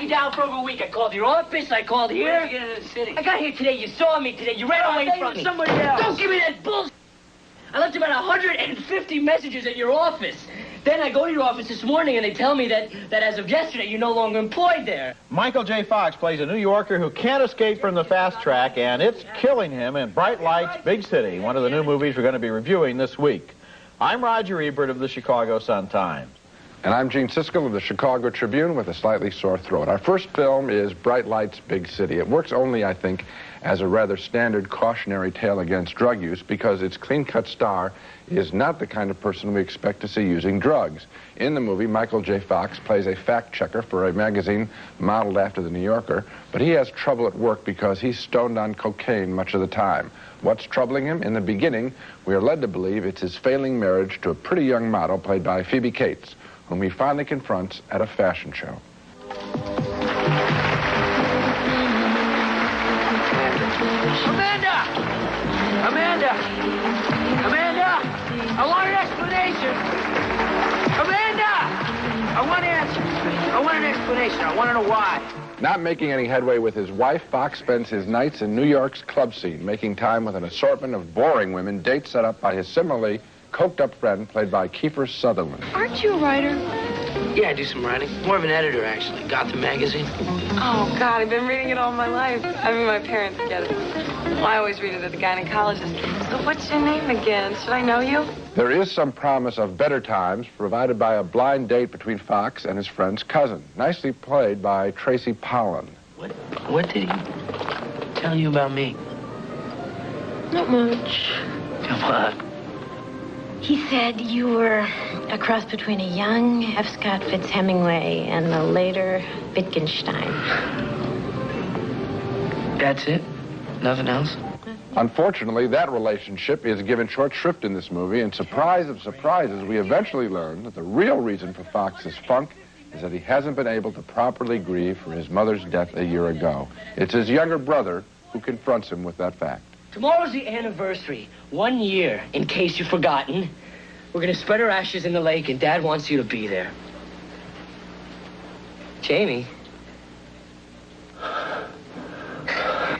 Down for over a week. I called your office. I called here. Where did you get into the city? I got here today. You saw me today. You ran away from me. Somebody else. Don't give me that bullshit. I left about 150 messages at your office. Then I go to your office this morning and they tell me that as of yesterday you're no longer employed there. Michael J. Fox plays a New Yorker who can't escape from the fast track, and it's killing him in Bright Lights, Big City, one of the new movies we're going to be reviewing this week. I'm Roger Ebert of the Chicago Sun-Times. And I'm Gene Siskel of the Chicago Tribune with a slightly sore throat. Our first film is Bright Lights, Big City. It works only, I think, as a rather standard cautionary tale against drug use because its clean-cut star is not the kind of person we expect to see using drugs. In the movie, Michael J. Fox plays a fact-checker for a magazine modeled after the New Yorker, but he has trouble at work because he's stoned on cocaine much of the time. What's troubling him? In the beginning, we are led to believe it's his failing marriage to a pretty young model played by Phoebe Cates, whom he finally confronts at a fashion show. Amanda! Amanda! Amanda! I want an explanation! Amanda! I want answers. I want an explanation. I want to know why. Not making any headway with his wife, Fox spends his nights in New York's club scene, making time with an assortment of boring women, dates set up by his similarly coked-up friend played by Kiefer Sutherland. Aren't you a writer? Yeah, I do some writing. More of an editor, actually. Gotham magazine. Oh, God, I've been reading it all my life. I mean, my parents get it. Well, I always read it at the gynecologist. So what's your name again? Should I know you? There is some promise of better times provided by a blind date between Fox and his friend's cousin, nicely played by Tracy Pollan. What did he tell you about me? Not much. Come on. He said you were a cross between a young F. Scott Fitzhemingway and the later Wittgenstein. That's it? Nothing else? Unfortunately, that relationship is given short shrift in this movie, and surprise of surprises, we eventually learn that the real reason for Fox's funk is that he hasn't been able to properly grieve for his mother's death a year ago. It's his younger brother who confronts him with that fact. Tomorrow's the anniversary. 1 year, in case you've forgotten. We're going to spread her ashes in the lake, and Dad wants you to be there. Jamie.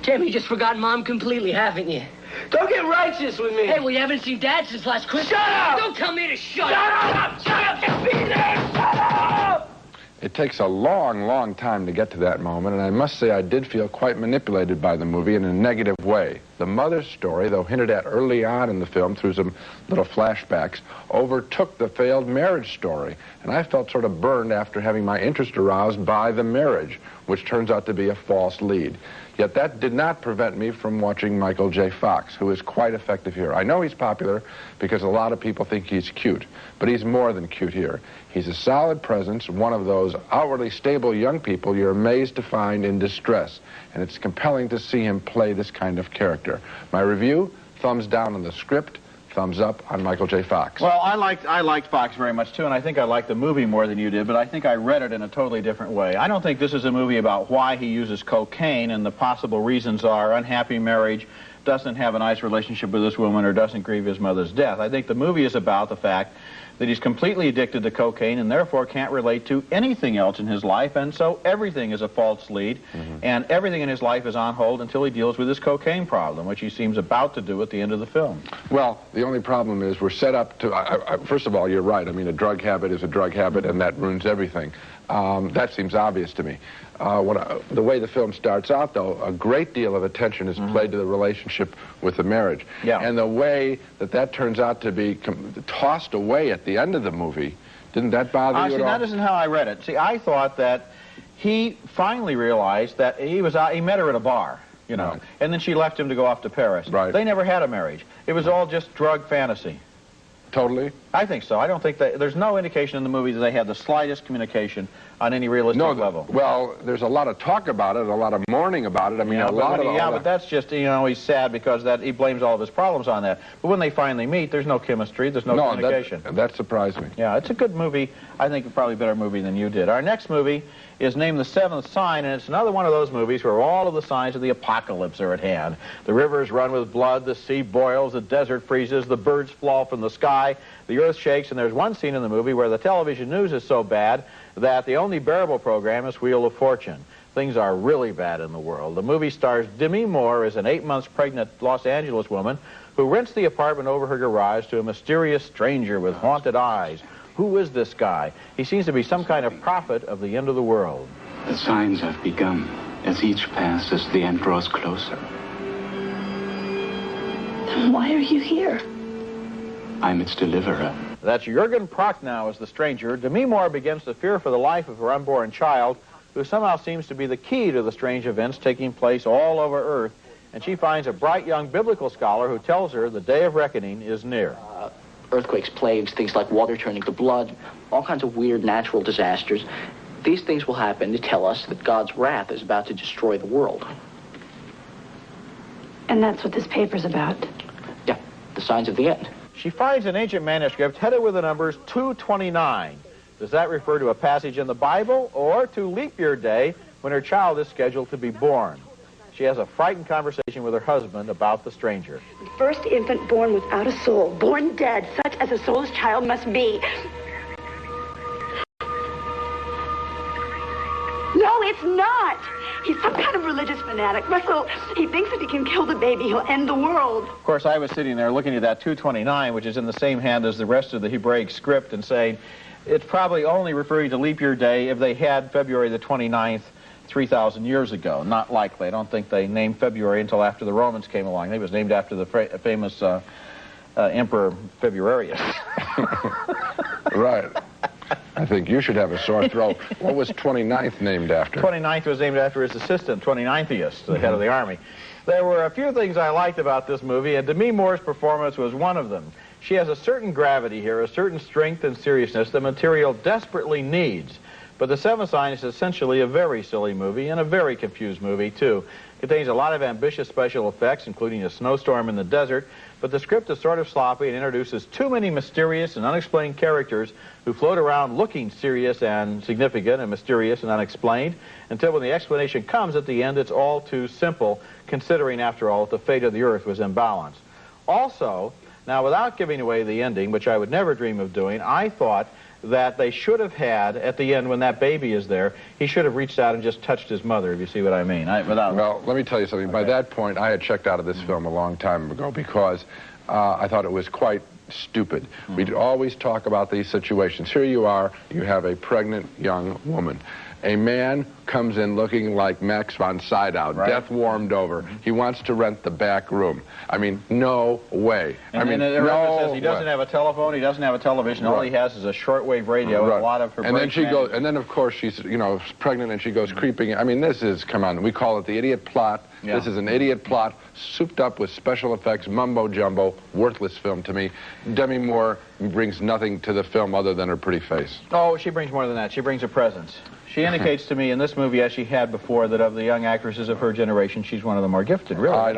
Jamie, you just forgot Mom completely, haven't you? Don't get righteous with me. Hey, well, you haven't seen Dad since last Christmas. Shut up! Don't tell me to shut up! Shut up! Just be there! Shut up! It takes a long, long time to get to that moment, and I must say I did feel quite manipulated by the movie in a negative way. The mother's story, though hinted at early on in the film through some little flashbacks, overtook the failed marriage story, and I felt sort of burned after having my interest aroused by the marriage, which turns out to be a false lead. Yet that did not prevent me from watching Michael J. Fox, who is quite effective here. I know he's popular because a lot of people think he's cute, but he's more than cute here. He's a solid presence, one of those outwardly stable young people you're amazed to find in distress, and it's compelling to see him play this kind of character. My review, thumbs down on the script, thumbs up on Michael J. Fox. Well, I liked Fox very much, too, and I think I liked the movie more than you did, but I think I read it in a totally different way. I don't think this is a movie about why he uses cocaine, and the possible reasons are unhappy marriage, doesn't have a nice relationship with this woman, or doesn't grieve his mother's death. I think the movie is about the fact that he's completely addicted to cocaine and therefore can't relate to anything else in his life, and so everything is a false lead, and everything in his life is on hold until he deals with his cocaine problem, which he seems about to do at the end of the film. Well, the only problem is we're set up to, first of all, you're right. I mean, a drug habit is a drug habit, and that ruins everything. That seems obvious to me. The way the film starts out, though, a great deal of attention is played to the relationship with the marriage. Yeah. And the way that turns out to be tossed away at the end of the movie, didn't that bother you at all? That isn't how I read it. See, I thought that he finally realized that he met her at a bar, you know, and then she left him to go off to Paris. Right. They never had a marriage. It was all just drug fantasy. Totally? I think so. I don't think that there's no indication in the movie that they had the slightest communication on any realistic level. Well, there's a lot of talk about it, a lot of mourning about it. I mean, but that's just, you know, he's sad because he blames all of his problems on that. But when they finally meet, there's no chemistry, there's no communication. That surprised me. Yeah, it's a good movie. I think probably a better movie than you did. Our next movie is named The Seventh Sign, and it's another one of those movies where all of the signs of the apocalypse are at hand. The rivers run with blood, the sea boils, the desert freezes, the birds fall from the sky, the earth shakes, and there's one scene in the movie where the television news is so bad that the only bearable program is Wheel of Fortune. Things are really bad in the world. The movie stars Demi Moore as an 8 months pregnant Los Angeles woman who rents the apartment over her garage to a mysterious stranger with haunted eyes. Who is this guy? He seems to be some kind of prophet of the end of the world. The signs have begun. As each passes, the end draws closer. Then why are you here? I'm its deliverer. That's Jürgen Prochnow as the stranger. Demi Moore begins to fear for the life of her unborn child, who somehow seems to be the key to the strange events taking place all over Earth. And she finds a bright young biblical scholar who tells her the day of reckoning is near. Earthquakes, plagues, things like water turning to blood, all kinds of weird natural disasters. These things will happen to tell us that God's wrath is about to destroy the world. And that's what this paper's about. Yeah, the signs of the end. She finds an ancient manuscript headed with the numbers 229. Does that refer to a passage in the Bible or to leap year day when her child is scheduled to be born? She has a frightened conversation with her husband about the stranger. The first infant born without a soul, born dead, such as a soulless child must be. No, it's not. He's some kind of religious fanatic. Russell, he thinks if he can kill the baby, he'll end the world. Of course, I was sitting there looking at that 229, which is in the same hand as the rest of the Hebraic script, and saying it's probably only referring to leap year day if they had February the 29th 3,000 years ago. Not likely. I don't think they named February until after the Romans came along. It was named after the famous Emperor Februarius. Right. I think you should have a sore throat. What was 29th named after? 29th was named after his assistant, 29thius, the head of the army. There were a few things I liked about this movie, and Demi Moore's performance was one of them. She has a certain gravity here, a certain strength and seriousness the material desperately needs. But The Seventh Sign is essentially a very silly movie and a very confused movie, too. It contains a lot of ambitious special effects, including a snowstorm in the desert, but the script is sort of sloppy and introduces too many mysterious and unexplained characters who float around looking serious and significant and mysterious and unexplained, until when the explanation comes at the end, it's all too simple, considering, after all, that the fate of the Earth was imbalanced. Also, now, without giving away the ending, which I would never dream of doing, I thought that they should have had, at the end, when that baby is there, he should have reached out and just touched his mother, if you see what I mean. Well, let me tell you something. Okay. By that point, I had checked out of this film a long time ago because I thought it was quite stupid. We'd always talk about these situations. Here you are, you have a pregnant young woman. A man comes in looking like Max von Sydow, death warmed over. He wants to rent the back room. I mean, no way. And then says he doesn't have a telephone, he doesn't have a television, all he has is a shortwave radio and a lot of her and then she goes, and then of course she's, you know, pregnant and she goes creeping. I mean, this is, come on, we call it the idiot plot. Yeah. This is an idiot plot, souped up with special effects, mumbo-jumbo, worthless film to me. Demi Moore brings nothing to the film other than her pretty face. Oh, she brings more than that. She brings a presence. She indicates to me in this movie, as she had before, that of the young actresses of her generation, she's one of the more gifted, really.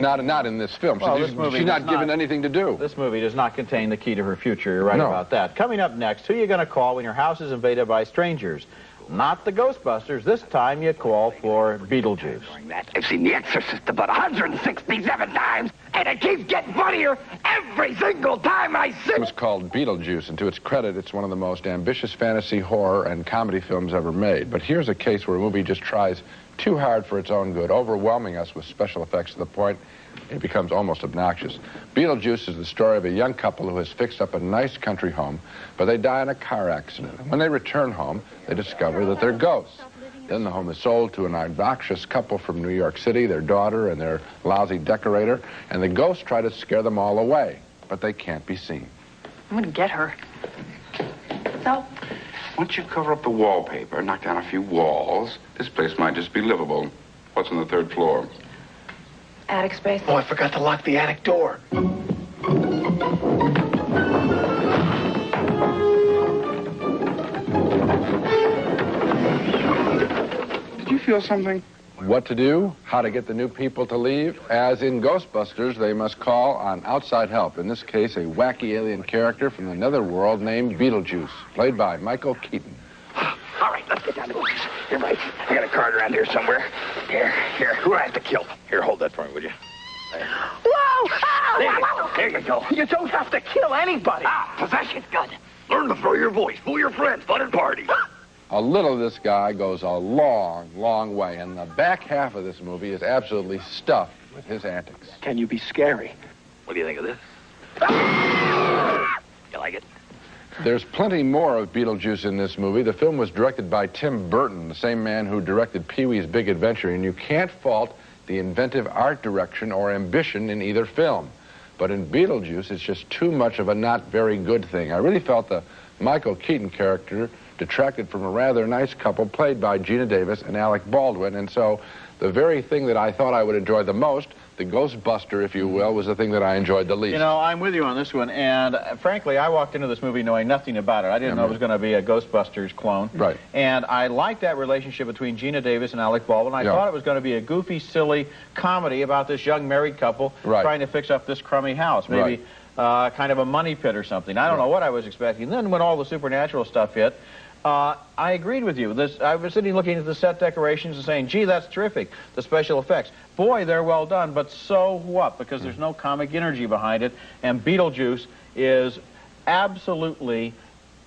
Not in this film. Well, she's not given anything to do. This movie does not contain the key to her future. You're right about that. Coming up next, who are you going to call when your house is invaded by strangers? Not the Ghostbusters. This time you call for Beetlejuice. I've seen The Exorcist about 167 times, and it keeps getting funnier every single time I see it. It was called Beetlejuice, and to its credit, it's one of the most ambitious fantasy, horror, and comedy films ever made. But here's a case where a movie just tries too hard for its own good, overwhelming us with special effects to the point it becomes almost obnoxious. Beetlejuice is the story of a young couple who has fixed up a nice country home, but they die in a car accident. And when they return home, they discover that they're ghosts. Then the home is sold to an obnoxious couple from New York City, their daughter and their lousy decorator, and the ghosts try to scare them all away, but they can't be seen. I'm gonna get her. So? Once you cover up the wallpaper, knock down a few walls, this place might just be livable. What's on the third floor? Attic space. Oh, I forgot to lock the attic door. feel something? What to do, how to get the new people to leave. As in Ghostbusters, they must call on outside help. In this case, a wacky alien character from the netherworld named Beetlejuice, played by Michael Keaton. All right, let's get down to business. You're right. I got a card around here somewhere. Here. Who do I have to kill? Here, hold that for me, would you? There. Whoa! There you go. You don't have to kill anybody. Possession. Good. Learn to throw your voice. Fool your friends. Fun and party. A little of this guy goes a long, long way, and the back half of this movie is absolutely stuffed with his antics. Can you be scary? What do you think of this? You like it? There's plenty more of Beetlejuice in this movie. The film was directed by Tim Burton, the same man who directed Pee-wee's Big Adventure, and you can't fault the inventive art direction or ambition in either film. But in Beetlejuice, it's just too much of a not very good thing. I really felt the Michael Keaton character detracted from a rather nice couple played by Gina Davis and Alec Baldwin, and so the very thing that I thought I would enjoy the most, the Ghostbuster, if you will, was the thing that I enjoyed the least. You know, I'm with you on this one, and frankly, I walked into this movie knowing nothing about it. I didn't know it was going to be a Ghostbusters clone. Right. And I liked that relationship between Gina Davis and Alec Baldwin. I thought it was going to be a goofy, silly comedy about this young married couple trying to fix up this crummy house. Maybe kind of a money pit or something. I don't know what I was expecting. Then when all the supernatural stuff hit, I agreed with you. I was sitting looking at the set decorations and saying, gee, that's terrific, the special effects. Boy, they're well done, but so what? Because there's no comic energy behind it, and Beetlejuice is absolutely,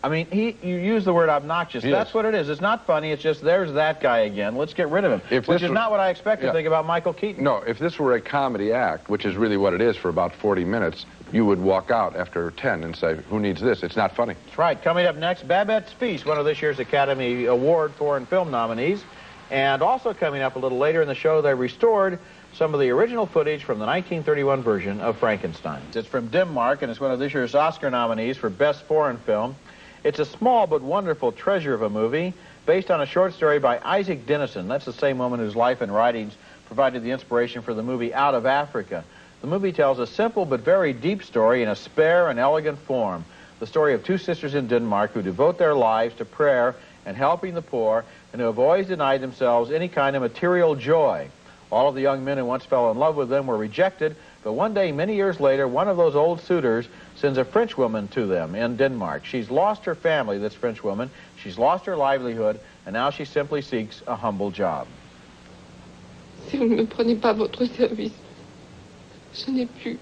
I mean, you use the word obnoxious. That's what it is. It's not funny. It's just, there's that guy again. Let's get rid of him, which is not what I expect to think about Michael Keaton. No, if this were a comedy act, which is really what it is for about 40 minutes, you would walk out after 10 and say, who needs this? It's not funny. That's right. Coming up next, Babette's Feast, one of this year's Academy Award foreign film nominees. And also coming up a little later in the show, they restored some of the original footage from the 1931 version of Frankenstein. It's from Denmark, and it's one of this year's Oscar nominees for Best Foreign Film. It's a small but wonderful treasure of a movie based on a short story by Isaac Dinesen. That's the same woman whose life and writings provided the inspiration for the movie Out of Africa. The movie tells a simple but very deep story in a spare and elegant form. The story of two sisters in Denmark who devote their lives to prayer and helping the poor, and who have always denied themselves any kind of material joy. All of the young men who once fell in love with them were rejected, but one day, many years later, one of those old suitors sends a French woman to them in Denmark. She's lost her family, this French woman. She's lost her livelihood, and now she simply seeks a humble job. Si vous ne me prenez pas à votre service, je n'ai plus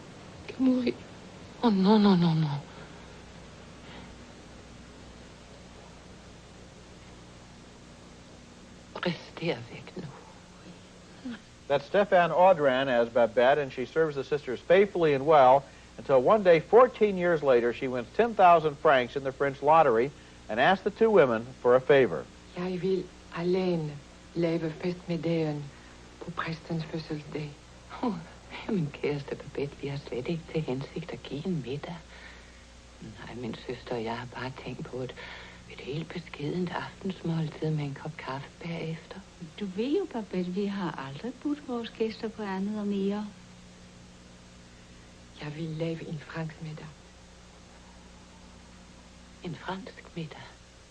qu'à mourir. Oh non, non, non, non. Restez avec nous. That's Stéphane Audran as Babette, and she serves the sisters faithfully and well until one day, 14 years later, she wins 10,000 francs in the French lottery and asks the two women for a favor. Jeg vil alene lave festmiddagen på præstens fødselsdag. Min kæreste Babette, vi har slet ikke til hensigt at give en middag. Nej, min søster og jeg har bare tænkt på et helt beskedent aftensmåltid med en kop kaffe bagefter. Du ved jo, Babette, vi har aldrig budt vores gæster på andet og mere. Jeg vil lave en fransk middag. En fransk middag?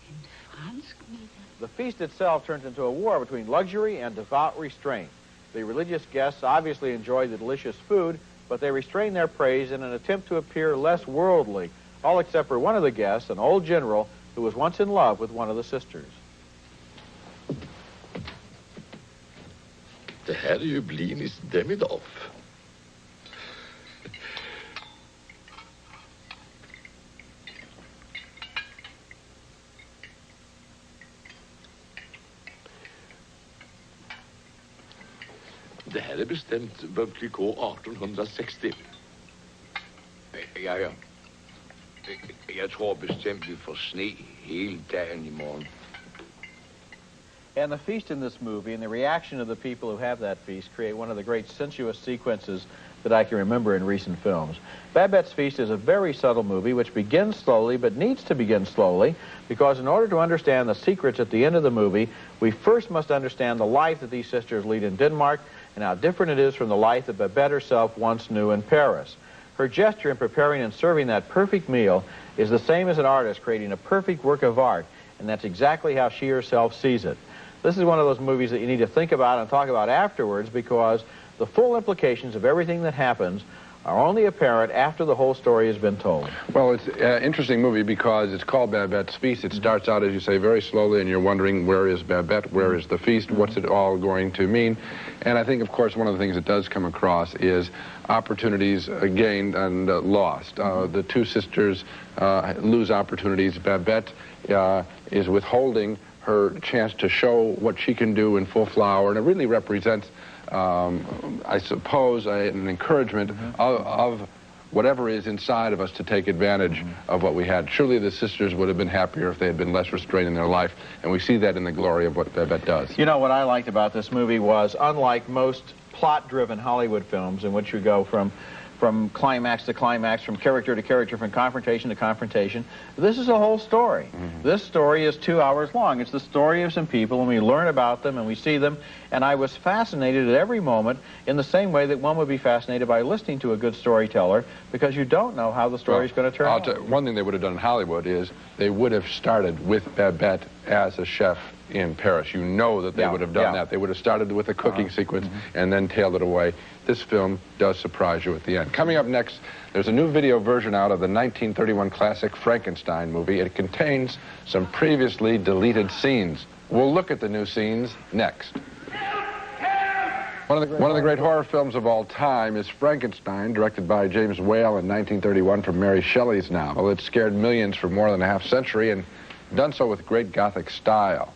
En fransk middag? The feast itself turns into a war between luxury and devout restraint. The religious guests obviously enjoy the delicious food, but they restrain their praise in an attempt to appear less worldly, all except for one of the guests, an old general, who was once in love with one of the sisters. Det hade ju blivit Demidov. Det här är bestämt Vömkliko 1860. Ja. Jeg tror bestemt, vi får sne hele dagen i morgen. And the feast in this movie and the reaction of the people who have that feast create one of the great sensuous sequences that I can remember in recent films. Babette's Feast is a very subtle movie which begins slowly but needs to begin slowly because in order to understand the secrets at the end of the movie, we first must understand the life that these sisters lead in Denmark and how different it is from the life that Babette herself once knew in Paris. Her gesture in preparing and serving that perfect meal is the same as an artist creating a perfect work of art, and that's exactly how she herself sees it. This is one of those movies that you need to think about and talk about afterwards, because the full implications of everything that happens are only apparent after the whole story has been told. Well, it's an interesting movie because it's called Babette's Feast. It starts out, as you say, very slowly, and you're wondering, where is Babette? Where is the feast? What's it all going to mean? And I think, of course, one of the things that does come across is opportunities gained and lost. The two sisters lose opportunities. Babette is withholding her chance to show what she can do in full flower, and it really represents I suppose, an encouragement of whatever is inside of us to take advantage of what we had. Surely the sisters would have been happier if they had been less restrained in their life, and we see that in the glory of what Babette does. You know, what I liked about this movie was, unlike most plot-driven Hollywood films in which you go from climax to climax, from character to character, from confrontation to confrontation, this is a whole story. This story is 2 hours long. It's the story of some people, and we learn about them, and we see them, and I was fascinated at every moment in the same way that one would be fascinated by listening to a good storyteller, because you don't know how the story is going to turn out. One thing they would have done in Hollywood is they would have started with Babette as a chef in Paris. You know that they would have done that. They would have started with a cooking sequence and then tailed it away. This film does surprise you at the end. Coming up next, there's a new video version out of the 1931 classic Frankenstein movie. It contains some previously deleted scenes. We'll look at the new scenes next. One of the great horror films of all time is Frankenstein, directed by James Whale in 1931 from Mary Shelley's novel. It scared millions for more than a half-century and done so with great Gothic style.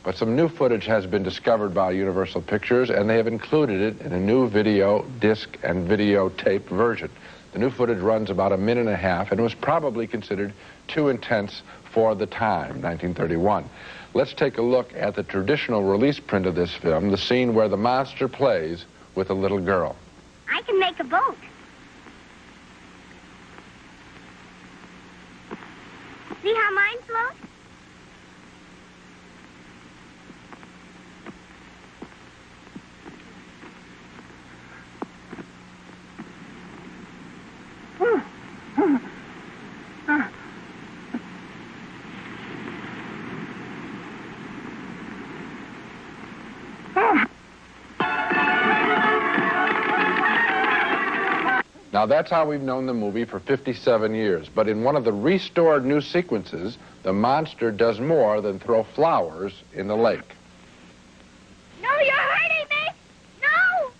But some new footage has been discovered by Universal Pictures, and they have included it in a new video disc and videotape version. The new footage runs about 1.5 minutes and was probably considered too intense for the time, 1931. Let's take a look at the traditional release print of this film, the scene where the monster plays with a little girl. I can make a boat. See how mine floats? Now, that's how we've known the movie for 57 years. But in one of the restored new sequences, the monster does more than throw flowers in the lake. No, you're hurting me! No!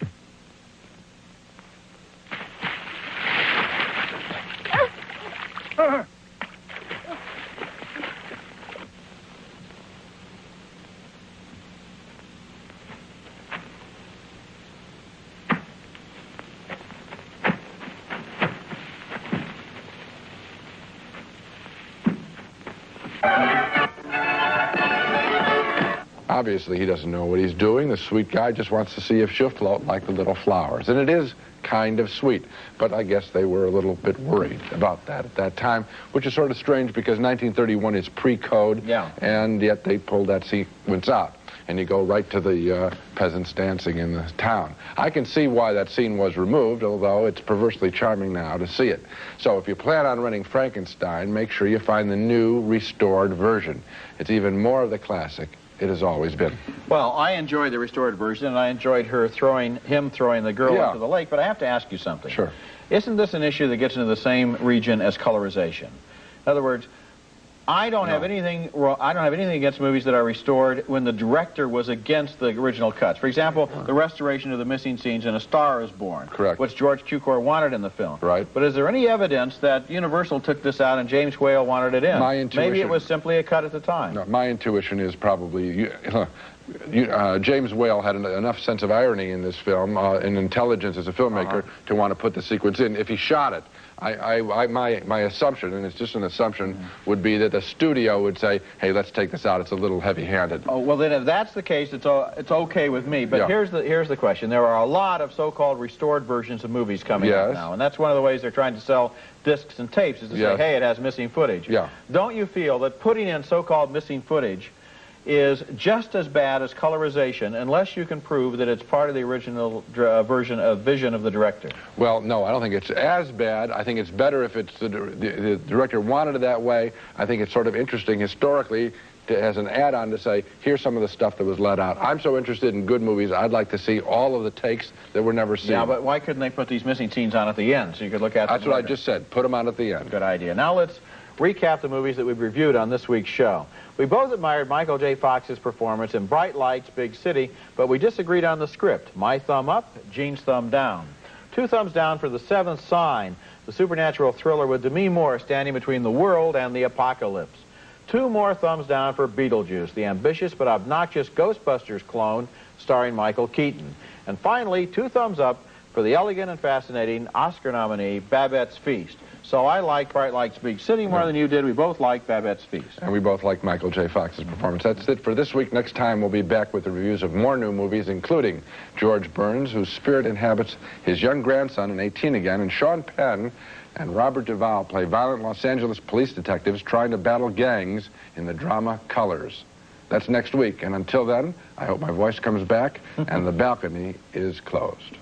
Obviously, he doesn't know what he's doing. The sweet guy just wants to see if she'll float like the little flowers. And it is kind of sweet. But I guess they were a little bit worried about that at that time, which is sort of strange because 1931 is pre-code, and yet they pulled that sequence out. And you go right to the peasants dancing in the town. I can see why that scene was removed, although it's perversely charming now to see it. So if you plan on renting Frankenstein, make sure you find the new, restored version. It's even more of the classic it has always been. Well, I enjoyed the restored version, and I enjoyed him throwing the girl into the lake, but I have to ask you something. Sure. Isn't this an issue that gets into the same region as colorization? In other words, I don't have anything against movies that are restored when the director was against the original cuts. For example, the restoration of the missing scenes in A Star Is Born, which George Cukor wanted in the film. Right. But is there any evidence that Universal took this out and James Whale wanted it in? My intuition, maybe it was simply a cut at the time. No, my intuition is probably James Whale had enough sense of irony in this film and intelligence as a filmmaker to want to put the sequence in. If he shot it, my assumption, and it's just an assumption, would be that the studio would say, hey, let's take this out. It's a little heavy-handed. Oh, well, then if that's the case, it's okay with me. But here's the question. There are a lot of so-called restored versions of movies coming out now, and that's one of the ways they're trying to sell discs and tapes is to say, hey, it has missing footage. Don't you feel that putting in so-called missing footage is just as bad as colorization unless you can prove that it's part of the original vision of the director? Well, no, I don't think it's as bad. I think it's better if it's the director wanted it that way. I think it's sort of interesting historically as an add-on to say, here's some of the stuff that was let out. I'm so interested in good movies, I'd like to see all of the takes that were never seen. Yeah, but why couldn't they put these missing scenes on at the end so you could look at them? That's what I just said. Put them on at the end. Good idea. Now let's recap the movies that we've reviewed on this week's show. We both admired Michael J. Fox's performance in Bright Lights, Big City, but we disagreed on the script. My thumb up, Gene's thumb down. 2 thumbs down for The Seventh Sign, the supernatural thriller with Demi Moore standing between the world and the apocalypse. 2 more thumbs down for Beetlejuice, the ambitious but obnoxious Ghostbusters clone starring Michael Keaton. And finally, 2 thumbs up for the elegant and fascinating Oscar nominee Babette's Feast. So I liked Bright Lights, Big City more than you did. We both liked Babette's Feast. And we both liked Michael J. Fox's performance. That's it for this week. Next time, we'll be back with the reviews of more new movies, including George Burns, whose spirit inhabits his young grandson in 18 Again, and Sean Penn and Robert Duvall play violent Los Angeles police detectives trying to battle gangs in the drama Colors. That's next week. And until then, I hope my voice comes back and the balcony is closed.